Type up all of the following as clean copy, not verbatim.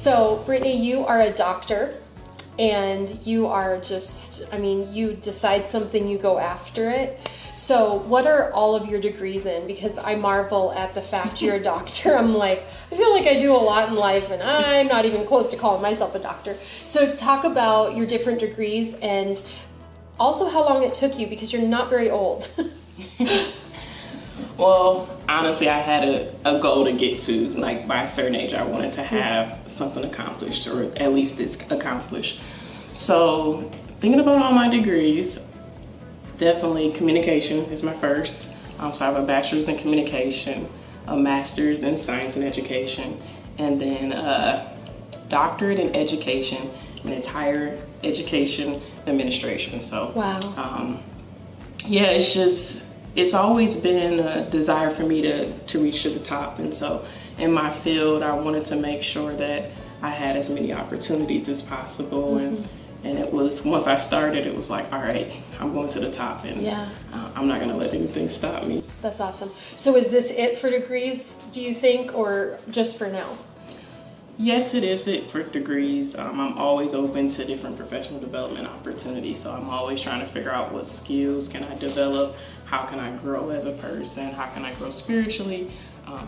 So Brittany, you are a doctor and you are just, you decide something, you go after it. So what are all of your degrees in? Because I marvel at the fact you're a doctor. I'm like, I feel like I do a lot in life and I'm not even close to calling myself a doctor. So talk about your different degrees and also how long it took you, because you're not very old. Well, honestly, I had a goal to get to, like by a certain age, I wanted to have something accomplished, or at least this accomplished. So thinking about all my degrees, definitely communication is my first. So I have a bachelor's in communication, a master's in science and education, and then a doctorate in education, and it's higher education administration. So, wow. Yeah, it's always been a desire for me to reach to the top. And so in my field, I wanted to make sure that I had as many opportunities as possible. And it was, once I started, it was like, all right, I'm going to the top, and I'm not going to let anything stop me. That's awesome. So is this it for degrees, do you think, or just for now? Yes, it is it for degrees. I'm always open to different professional development opportunities. So I'm always trying to figure out what skills can I develop, how can I grow as a person, how can I grow spiritually.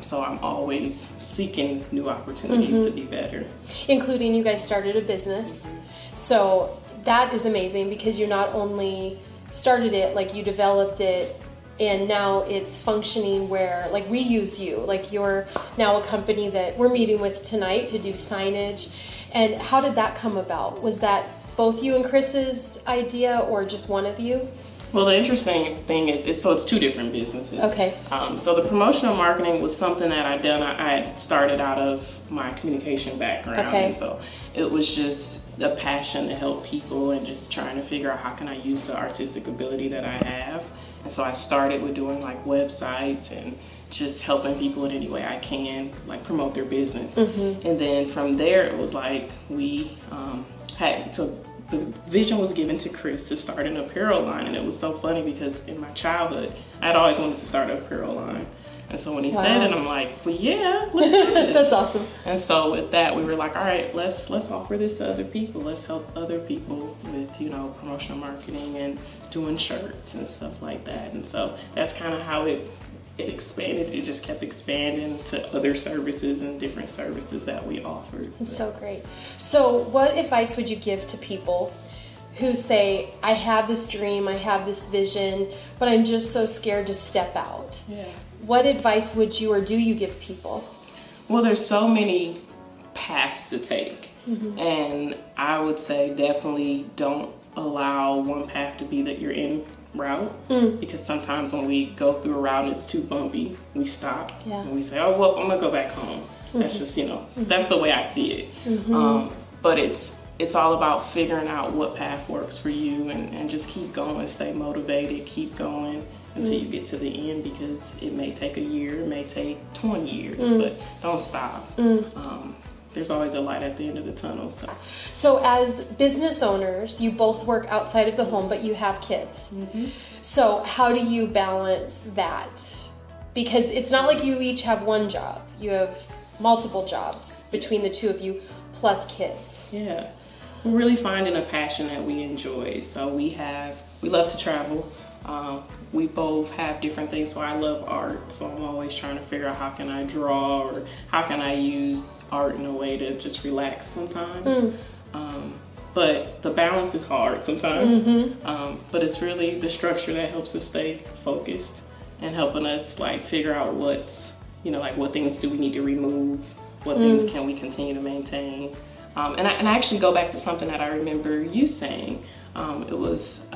So I'm always seeking new opportunities to be better. Including you guys started a business. So that is amazing, because you not only started it, like you developed it, and now it's functioning where, like, we use you, like you're now a company that we're meeting with tonight to do signage. And how did that come about? Was that both you and Chris's idea, or just one of you? Well, the interesting thing is, it's two different businesses. Okay. So the promotional marketing was something that I'd done. I had started out of my communication background. Okay. And so it was just a passion to help people and just trying to figure out how can I use the artistic ability that I have. And so I started with doing like websites and just helping people in any way I can, like promote their business. And then from there, it was like we the vision was given to Chris to start an apparel line. And it was so funny because in my childhood, I'd always wanted to start an apparel line. And so when he said it, I'm like, well, yeah, let's do this. That's awesome. And so with that, we were like, all right, let's offer this to other people. Let's help other people with, promotional marketing and doing shirts and stuff like that. And so that's kind of how it expanded. It just kept expanding to other services and different services that we offered. It's so great. So what advice would you give to people who say, I have this dream, I have this vision, but I'm just so scared to step out? Yeah. What advice would you, or do you give people? Well, there's so many paths to take. And I would say definitely don't allow one path to be that you're in route, because sometimes when we go through a route and it's too bumpy, we stop and we say, oh, well, I'm gonna go back home. That's just, that's the way I see it. But it's all about figuring out what path works for you, and just keep going, stay motivated, keep going until you get to the end, because it may take a year, it may take 20 years, but don't stop. There's always a light at the end of the tunnel. So as business owners, you both work outside of the home, but you have kids. So how do you balance that? Because it's not like you each have one job. You have multiple jobs between the two of you, plus kids. Yeah. We're really finding a passion that we enjoy. So we love to travel. We both have different things. So I love art. So I'm always trying to figure out how can I draw, or how can I use art in a way to just relax sometimes. But the balance is hard sometimes. But it's really the structure that helps us stay focused and helping us like figure out what's, like what things do we need to remove, what things can we continue to maintain. And I actually go back to something that I remember you saying. It was,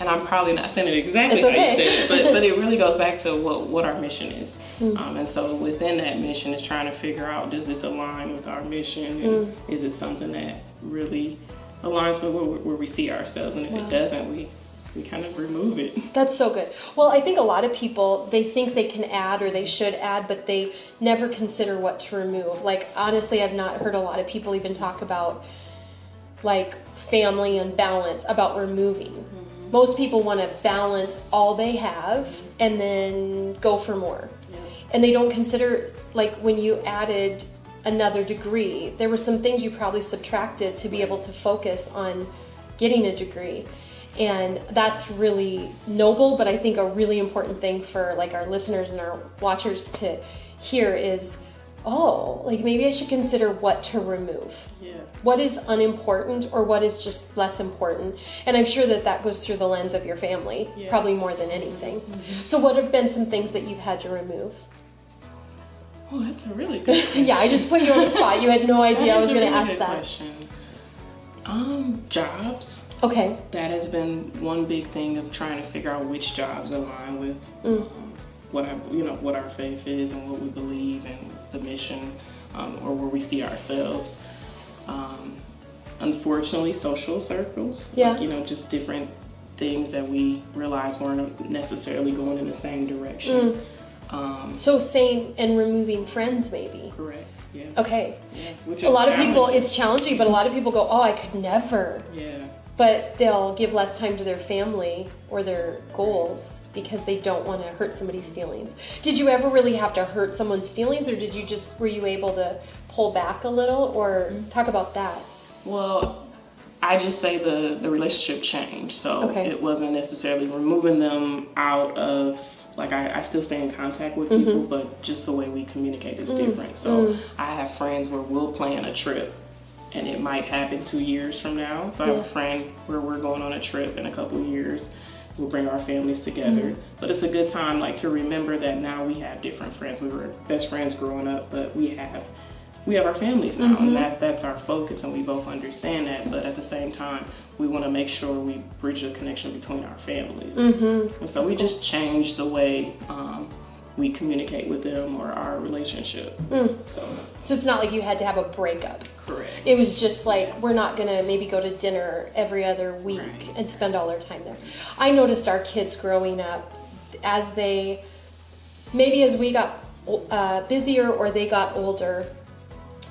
and I'm probably not saying it exactly how you said it, but it really goes back to what our mission is. And so within that mission is trying to figure out, does this align with our mission? And is it something that really aligns with where we see ourselves? And if it doesn't, we kind of remove it. That's so good. Well, I think a lot of people, they think they can add or they should add, but they never consider what to remove. Like, honestly, I've not heard a lot of people even talk about like family and balance, about removing. Most people want to balance all they have and then go for more. And they don't consider, like, when you added another degree, there were some things you probably subtracted to be able to focus on getting a degree. And that's really noble, but I think a really important thing for like our listeners and our watchers to hear is, oh, like maybe I should consider what to remove. Yeah. What is unimportant or what is just less important. And I'm sure that goes through the lens of your family, probably more than anything. Mm-hmm. So what have been some things that you've had to remove? Oh, that's a really good question. Yeah, I just put you on the spot. You had no idea I was going to ask that. Question. Jobs. Okay. That has been one big thing of trying to figure out which jobs align with what our faith is and what we believe and the mission, or where we see ourselves. Unfortunately, social circles. Yeah. Like, just different things that we realized weren't necessarily going in the same direction. So saying and removing friends, maybe. Correct. Yeah. Okay. Yeah. Which is a lot of people, it's challenging, but a lot of people go, oh, I could never. Yeah. But they'll give less time to their family or their goals because they don't want to hurt somebody's feelings. Did you ever really have to hurt someone's feelings, or were you able to pull back a little, or talk about that? Well, I just say the relationship changed. So it wasn't necessarily removing them out of, like, I still stay in contact with people, but just the way we communicate is different. So I have friends where we'll plan a trip and it might happen 2 years from now. So I have a friend where we're going on a trip in a couple of years. We'll bring our families together. But it's a good time, like, to remember that now we have different friends. We were best friends growing up, but we have our families now, and that's our focus, and we both understand that. But at the same time, we want to make sure we bridge the connection between our families. And so we just changed the way we communicate with them or our relationship. So it's not like you had to have a breakup. Correct. It was just like, we're not going to maybe go to dinner every other week and spend all our time there. I noticed our kids growing up, as we got busier or they got older,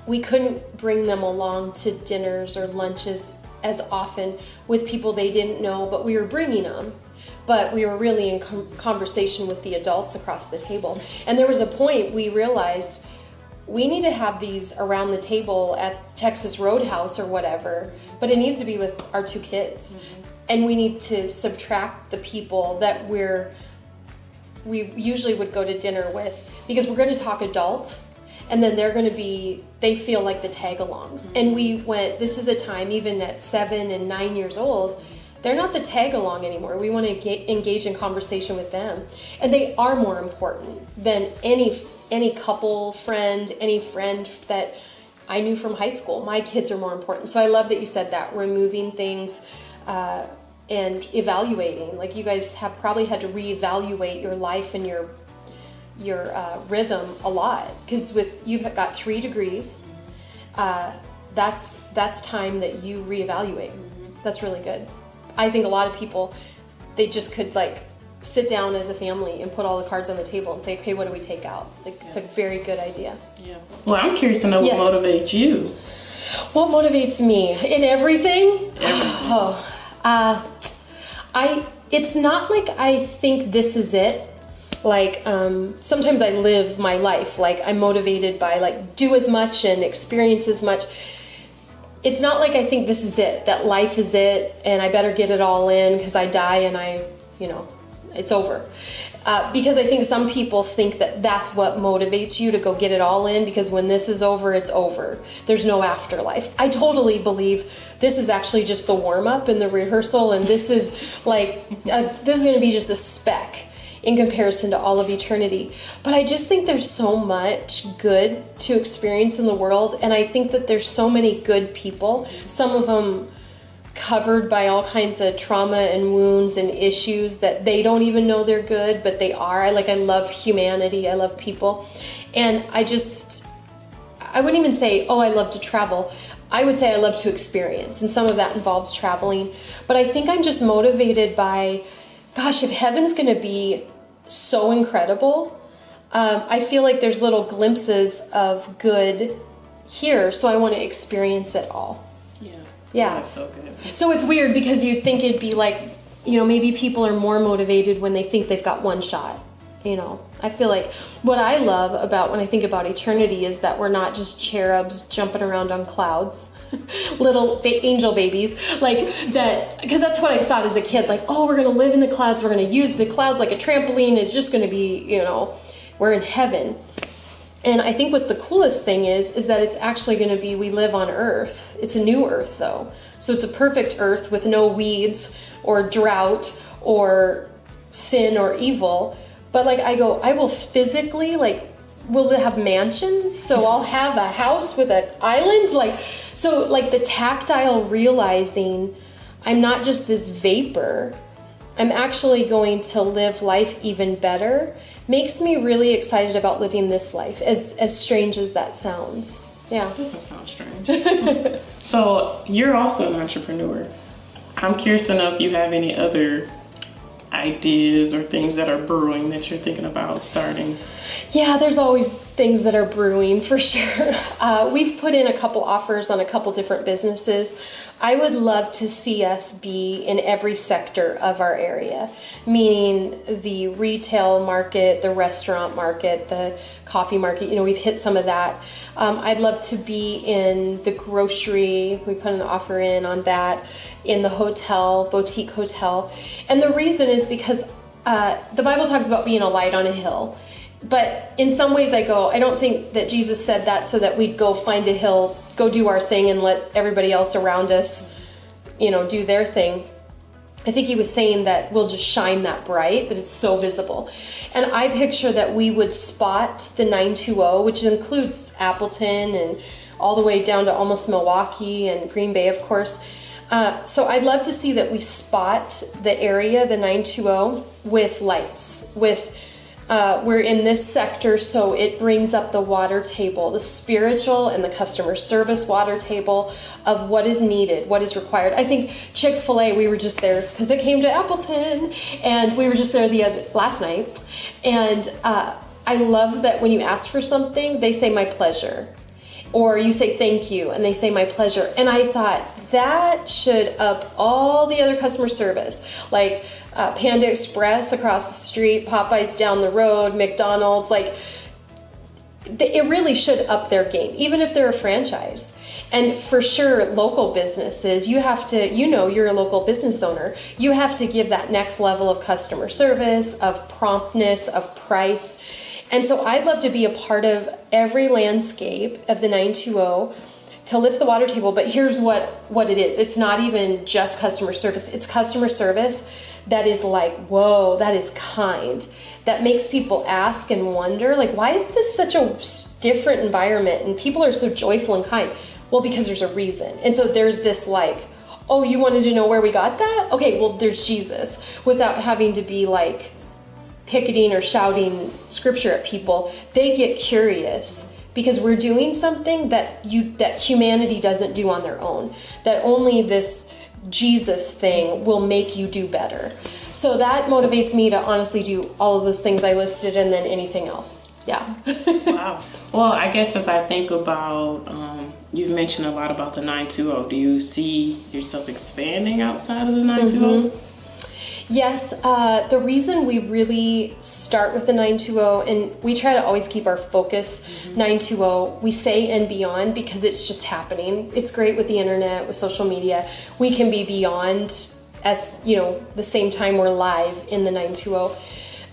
we couldn't bring them along to dinners or lunches as often with people they didn't know, but we were bringing them. But we were really in conversation with the adults across the table. And there was a point we realized we need to have these around the table at Texas Roadhouse or whatever, but it needs to be with our 2 kids. And we need to subtract the people that we usually would go to dinner with, because we're going to talk adult, and then they feel like the tag-alongs. And we went, this is a time, even at 7 and 9 years old, they're not the tag-along anymore. We want to engage in conversation with them. And they are more important than any couple friend, any friend that I knew from high school. My kids are more important. So I love that you said that, removing things and evaluating. Like, you guys have probably had to reevaluate your life and your rhythm a lot, because you've got 3 degrees. That's time that you reevaluate. That's really good. I think a lot of people, they just could, like, sit down as a family and put all the cards on the table and say, okay, what do we take out? Like, it's a very good idea. Yeah. Well, I'm curious to know what motivates you. What motivates me in everything? It's not like I think this is it. Like, sometimes I live my life, like, I'm motivated by, like, do as much and experience as much. It's not like I think this is it, that life is it, and I better get it all in because I die and it's over. Because I think some people think that that's what motivates you to go get it all in, because when this is over, it's over. There's no afterlife. I totally believe this is actually just the warm-up and the rehearsal, and this is this is going to be just a speck in comparison to all of eternity. But I just think there's so much good to experience in the world, and I think that there's so many good people, some of them covered by all kinds of trauma and wounds and issues that they don't even know they're good, but they are. I love humanity, I love people. And I wouldn't even say, oh, I love to travel. I would say I love to experience, and some of that involves traveling. But I think I'm just motivated by, gosh, if heaven's going to be so incredible, I feel like there's little glimpses of good here, so I want to experience it all. Yeah. That's so good. So it's weird, because you'd think it'd be like, maybe people are more motivated when they think they've got one shot. I feel like what I love about when I think about eternity is that we're not just cherubs jumping around on clouds, little angel babies, like that, because that's what I thought as a kid, like, oh, we're going to live in the clouds, we're going to use the clouds like a trampoline, it's just going to be, we're in heaven. And I think what the coolest thing is that it's actually going to be, we live on earth. It's a new earth though. So it's a perfect earth with no weeds or drought or sin or evil. But like I will physically, like, we'll have mansions. So I'll have a house with an island. So the tactile realizing I'm not just this vapor, I'm actually going to live life even better, makes me really excited about living this life, as strange as that sounds. Yeah. That doesn't sound strange. So you're also an entrepreneur. I'm curious to know if you have any other ideas or things that are brewing that you're thinking about starting. Yeah, there's always things that are brewing for sure. We've put in a couple offers on a couple different businesses. I would love to see us be in every sector of our area, meaning the retail market, the restaurant market, the coffee market. We've hit some of that. I'd love to be in the grocery. We put an offer in on that, in the hotel, boutique hotel. And the reason is because the Bible talks about being a light on a hill. But in some ways I don't think that Jesus said that so that we'd go find a hill, go do our thing and let everybody else around us, do their thing. I think he was saying that we'll just shine that bright, that it's so visible. And I picture that we would spot the 920, which includes Appleton and all the way down to almost Milwaukee and Green Bay, of course. So I'd love to see that we spot the area, the 920, with lights, we're in this sector, so it brings up the water table, the spiritual and the customer service water table of what is needed, what is required. I think Chick-fil-A, we were just there because it came to Appleton, and we were just there last night. And I love that when you ask for something, they say my pleasure. Or you say thank you, and they say my pleasure. And I thought that should up all the other customer service, like Panda Express across the street, Popeyes down the road, McDonald's. It really should up their game, even if they're a franchise. And for sure, local businesses, you have to, you're a local business owner, you have to give that next level of customer service, of promptness, of price. And so I'd love to be a part of every landscape of the 920 to lift the water table. But here's what it is. It's not even just customer service. It's customer service that is like, whoa, that is kind. That makes people ask and wonder, why is this such a different environment? And people are so joyful and kind. Well, because there's a reason. And so there's this oh, you wanted to know where we got that? Okay, well, there's Jesus. Without having to be picketing or shouting scripture at people, they get curious because we're doing something that humanity doesn't do on their own, that only this Jesus thing will make you do better. So that motivates me to honestly do all of those things I listed and then anything else. Yeah. Wow. Well, I guess as I think about, you've mentioned a lot about the 920. Do you see yourself expanding outside of the 920? Mm-hmm. Yes, the reason we really start with the 920, and we try to always keep our focus 920, we say and beyond because it's just happening. It's great with the internet, with social media. We can be beyond as, the same time we're live in the 920.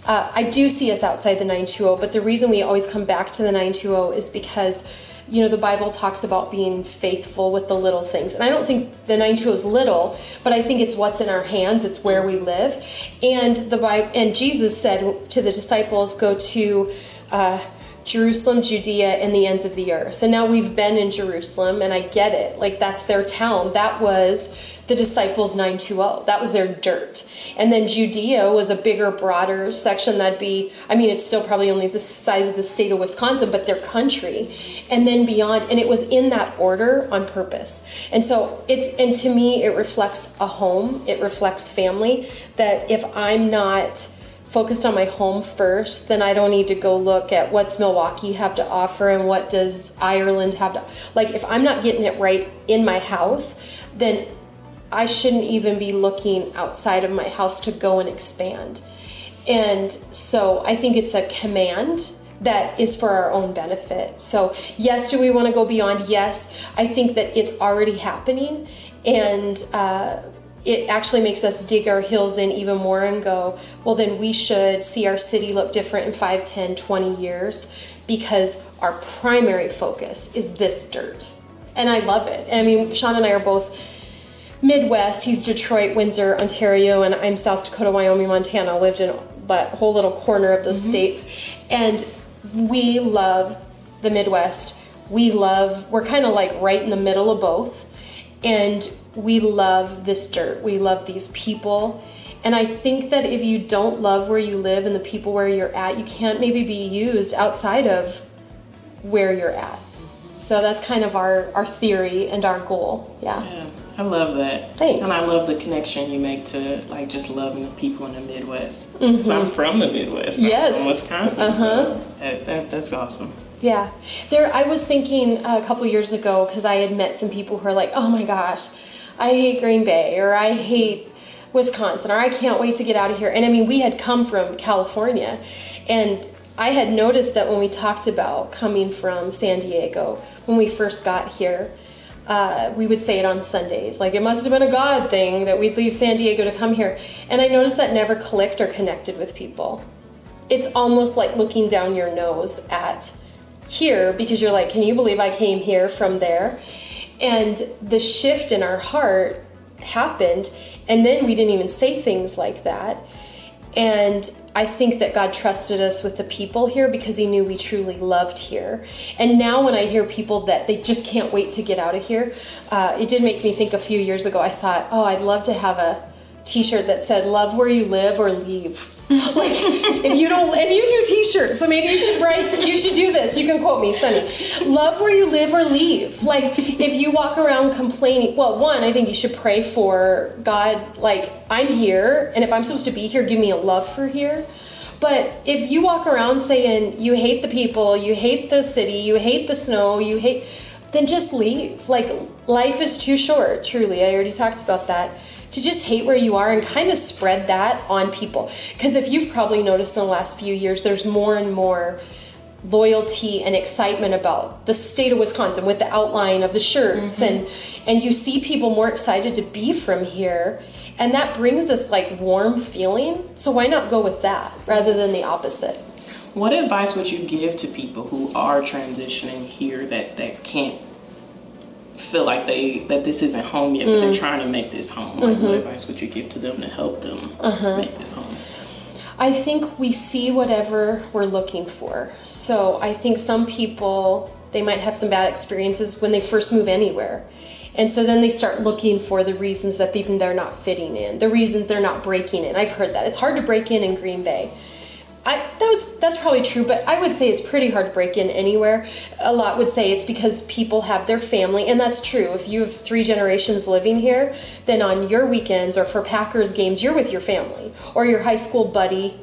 I do see us outside the 920, but the reason we always come back to the 920 is because the Bible talks about being faithful with the little things. And I don't think the 920 is little, but I think it's what's in our hands. It's where we live. And and Jesus said to the disciples, go to Jerusalem, Judea, and the ends of the earth. And now we've been in Jerusalem, and I get it. That's their town. That was the disciples' 920. That was their dirt. And then Judea was a bigger, broader section that'd be, it's still probably only the size of the state of Wisconsin, but their country. And then beyond, and it was in that order on purpose. And so and to me, it reflects a home. It reflects family, that if I'm not focused on my home first, then I don't need to go look at what's Milwaukee have to offer and what does Ireland have to, if I'm not getting it right in my house, then I shouldn't even be looking outside of my house to go and expand. And so I think it's a command that is for our own benefit. So yes, do we want to go beyond? Yes. I think that it's already happening, and it actually makes us dig our heels in even more and go, well, then we should see our city look different in 5, 10, 20 years, because our primary focus is this dirt. And I love it. And I mean, Sean and I are both Midwest. He's Detroit, Windsor, Ontario, and I'm South Dakota, Wyoming, Montana. Lived in that whole little corner of those states. And we love the Midwest. We're kind of like right in the middle of both. And we love this dirt. We love these people. And I think that if you don't love where you live and the people where you're at, you can't maybe be used outside of where you're at. So that's kind of our theory and our goal. Yeah. I love that. Thanks. And I love the connection you make to like just loving the people in the Midwest. Because I'm from the Midwest. Yes. I'm from Wisconsin. So that's awesome. Yeah. I was thinking a couple years ago, because I had met some people who are like, oh my gosh, I hate Green Bay, or I hate Wisconsin, or I can't wait to get out of here. And I mean, we had come from California, and I had noticed that when we talked about coming from San Diego, when we first got here, we would say it on Sundays, like it must have been a God thing that we'd leave San Diego to come here. And I noticed that never clicked or connected with people. It's almost like looking down your nose at here, because you're like, can you believe I came here from there? And the shift in our heart happened, and then we didn't even say things like that. And I think that God trusted us with the people here because he knew we truly loved here. And now when I hear people that they just can't wait to get out of here, it did make me think a few years ago, I thought, oh, I'd love to have a t-shirt that said, love where you live or leave. Like, if you don't, and you do t-shirts, so maybe you should do this. You can quote me, Sonny. Love where you live or leave. Like, if you walk around complaining, well, one, I think you should pray for God, like, I'm here, and if I'm supposed to be here, give me a love for here. But if you walk around saying you hate the people, you hate the city, you hate the snow, then just leave. Like, life is too short, truly. I already talked about that. To just hate where you are and kind of spread that on people. Because if you've probably noticed in the last few years, there's more and more loyalty and excitement about the state of Wisconsin with the outline of the shirts. And you see people more excited to be from here. And that brings this like warm feeling. So why not go with that rather than the opposite? What advice would you give to people who are transitioning here that can't feel like that this isn't home yet, but they're trying to make this home? Like, what advice would you give to them to help them make this home? I think we see whatever we're looking for. So I think some people, they might have some bad experiences when they first move anywhere. And so then they start looking for the reasons that they're not fitting in, the reasons they're not breaking in. I've heard that. It's hard to break in Green Bay. That's probably true, but I would say it's pretty hard to break in anywhere. A lot would say it's because people have their family, and that's true. If you have 3 generations living here, then on your weekends or for Packers games, you're with your family or your high school buddy.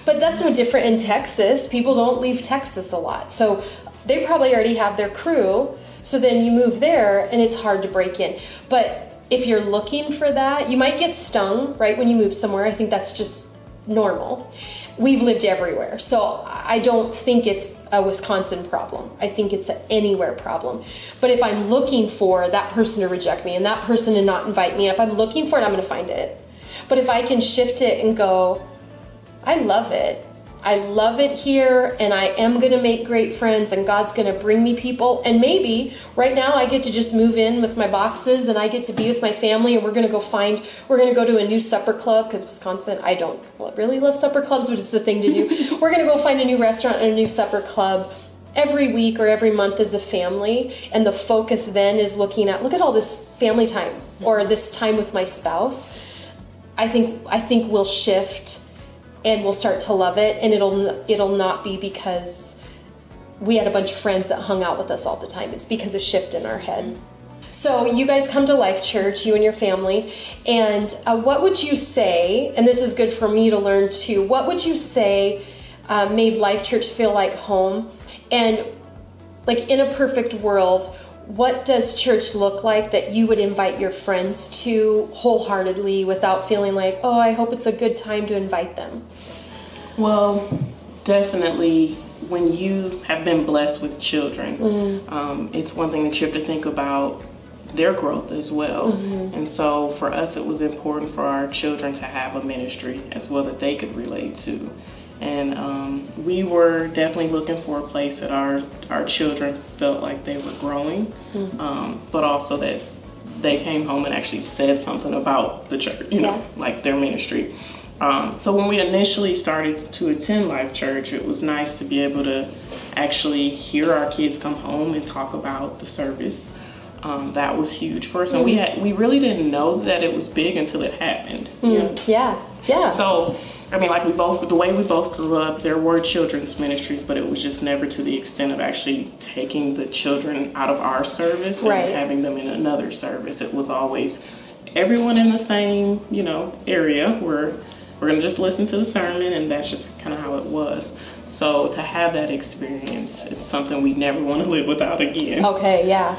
But that's no different in Texas. People don't leave Texas a lot, so they probably already have their crew. So then you move there, and it's hard to break in. But if you're looking for that, you might get stung right when you move somewhere. I think that's just normal. We've lived everywhere, so I don't think it's a Wisconsin problem. I think it's an anywhere problem. But if I'm looking for that person to reject me and that person to not invite me, and if I'm looking for it, I'm going to find it. But if I can shift it and go, I love it. I love it here, and I am going to make great friends, and God's going to bring me people. And maybe right now I get to just move in with my boxes, and I get to be with my family, and we're going to go to a new supper club, because Wisconsin, I don't really love supper clubs, but it's the thing to do. We're going to go find a new restaurant and a new supper club every week or every month as a family. And the focus then is look at all this family time or this time with my spouse. I think we'll shift, and we'll start to love it, and it'll not be because we had a bunch of friends that hung out with us all the time. It's because of shift in our head. So you guys come to Life Church, you and your family, and what would you say, and this is good for me to learn too, what would you say made Life Church feel like home? And like in a perfect world, what does church look like that you would invite your friends to wholeheartedly without feeling like, oh, I hope it's a good time to invite them? Well, definitely when you have been blessed with children, it's one thing that you have to think about their growth as well. And so for us, it was important for our children to have a ministry as well that they could relate to. And we were definitely looking for a place that our children felt like they were growing, but also that they came home and actually said something about the church, you know, like their ministry. So when we initially started to attend Life Church, it was nice to be able to actually hear our kids come home and talk about the service. That was huge for us, and we really didn't know that it was big until it happened. You know? Yeah. So, I mean, like the way we both grew up, there were children's ministries, but it was just never to the extent of actually taking the children out of our service and having them in another service. It was always everyone in the same, you know, area where we're going to just listen to the sermon, and that's just kind of how it was. So to have that experience, it's something we never want to live without again. Okay, yeah.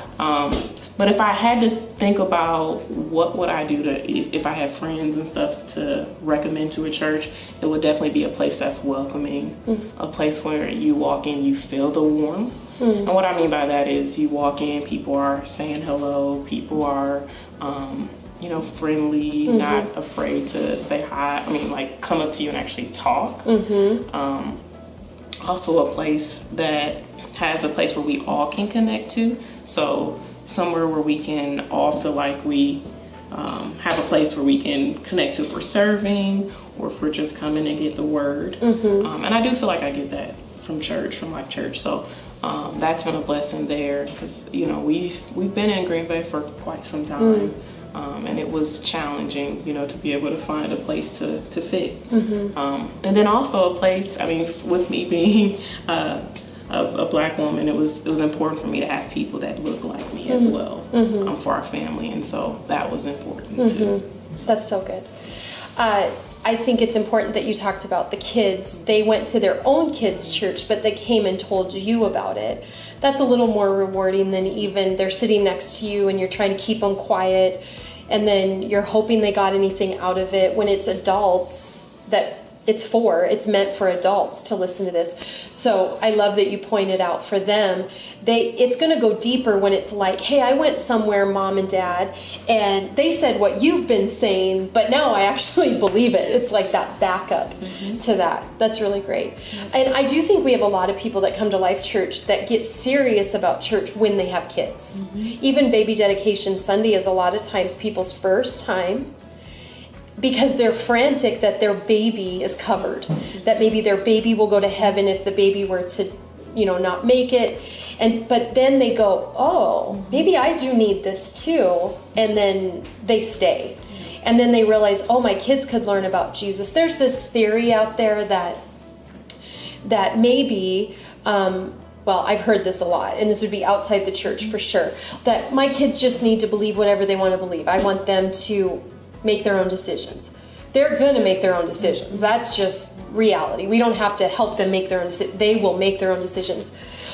But if I had to think about what would I do if I had friends and stuff to recommend to a church, it would definitely be a place that's welcoming, a place where you walk in, you feel the warmth. And what I mean by that is you walk in, people are saying hello, people are you know, friendly, not afraid to say hi. I mean, like, come up to you and actually talk. Also a place that has a place where we all can connect to. So somewhere where we can all feel like we have a place where we can connect to if we're serving or if we're just coming to get the word. And I do feel like I get that from church, from Life Church. So that's been a blessing there because, you know, we've been in Green Bay for quite some time. And it was challenging, you know, to be able to find a place to fit. And then also a place, I mean, with me being a Black woman, it was important for me to have people that look like me as well for our family. And so that was important too. That's so good. I think it's important that you talked about the kids. They went to their own kids' church, but they came and told you about it. That's a little more rewarding than even they're sitting next to you and you're trying to keep them quiet and then you're hoping they got anything out of it. When it's adults that it's meant for adults to listen to this. So I love that you pointed out for them, it's going to go deeper when it's like, hey, I went somewhere, Mom and Dad, and they said what you've been saying, but now I actually believe it. It's like that backup to that. That's really great. And I do think we have a lot of people that come to Life Church that get serious about church when they have kids. Even baby dedication Sunday is a lot of times people's first time, because they're frantic that their baby is covered, that maybe their baby will go to heaven if the baby were to, you know, not make it. But then they go, oh, maybe I do need this too. And then they stay. And then they realize, oh, my kids could learn about Jesus. There's this theory out there that maybe, well, I've heard this a lot, and this would be outside the church for sure, that my kids just need to believe whatever they want to believe. I want them to make their own decisions. They're going to make their own decisions. That's just reality. We don't have to help them make their own decisions. They will make their own decisions.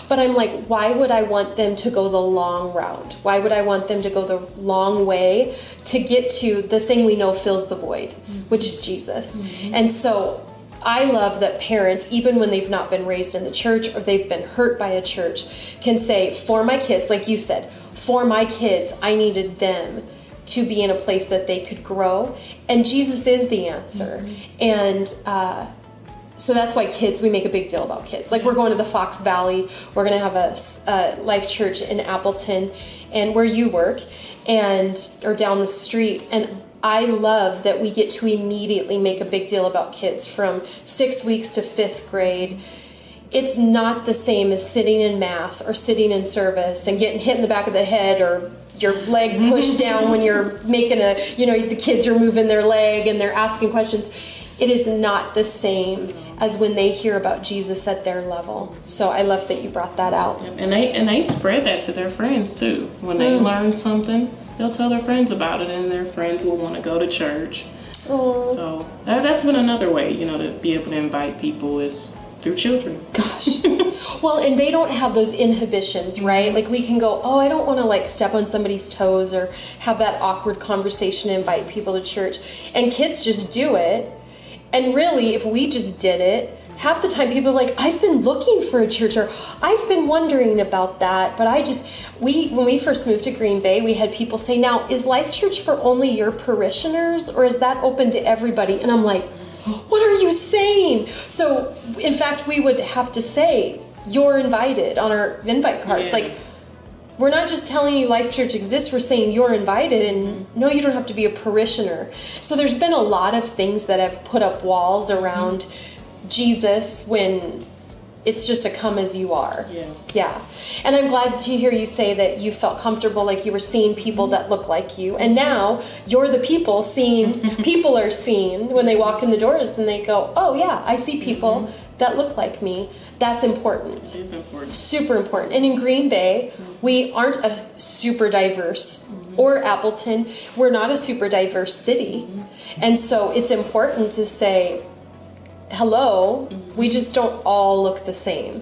But I'm like, why would I want them to go the long route? Why would I want them to go the long way to get to the thing we know fills the void, which is Jesus? And so I love that parents, even when they've not been raised in the church or they've been hurt by a church, can say, for my kids, like you said, for my kids, I needed them to be in a place that they could grow, and Jesus is the answer. And so that's why kids, we make a big deal about kids. Like, we're going to the Fox Valley, we're going to have a Life Church in Appleton, and where you work, or down the street, and I love that we get to immediately make a big deal about kids from 6 weeks to 5th grade. It's not the same as sitting in mass or sitting in service and getting hit in the back of the head or your leg pushed down when you're making the kids are moving their leg and they're asking questions. It is not the same as when they hear about Jesus at their level. So I love that you brought that out. And they spread that to their friends too. When they learn something, they'll tell their friends about it, and their friends will want to go to church. So that's been another way, to be able to invite people is through children. Gosh. Well, and they don't have those inhibitions, right? Like, we can go, I don't want to step on somebody's toes or have that awkward conversation and invite people to church. And kids just do it. And really, if we just did it, half the time people are like, I've been looking for a church, or I've been wondering about that, but when we first moved to Green Bay, we had people say, now, is Life Church for only your parishioners, or is that open to everybody? And I'm like, what are you saying? So, in fact, we would have to say, you're invited on our invite cards. Yeah. Like, we're not just telling you Life Church exists, we're saying you're invited, and no, you don't have to be a parishioner. So there's been a lot of things that have put up walls around Jesus when it's just a come as you are. Yeah. And I'm glad to hear you say that you felt comfortable, like you were seeing people that look like you. And now you're the people people are seen when they walk in the doors and they go, oh yeah, I see people that look like me. That's important. It is important. Super important. And in Green Bay, we aren't a super diverse, or Appleton, we're not a super diverse city. And so it's important to say, hello, we just don't all look the same.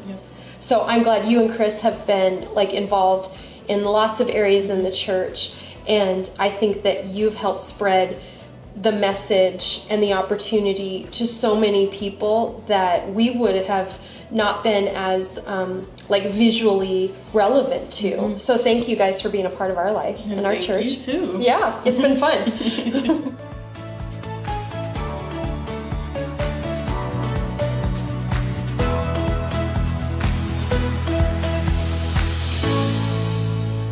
So I'm glad you and Chris have been like involved in lots of areas in the church, and I think that you've helped spread the message and the opportunity to so many people that we would have not been as like visually relevant to. So thank you guys for being a part of our life and our church. You too. Yeah, it's been fun.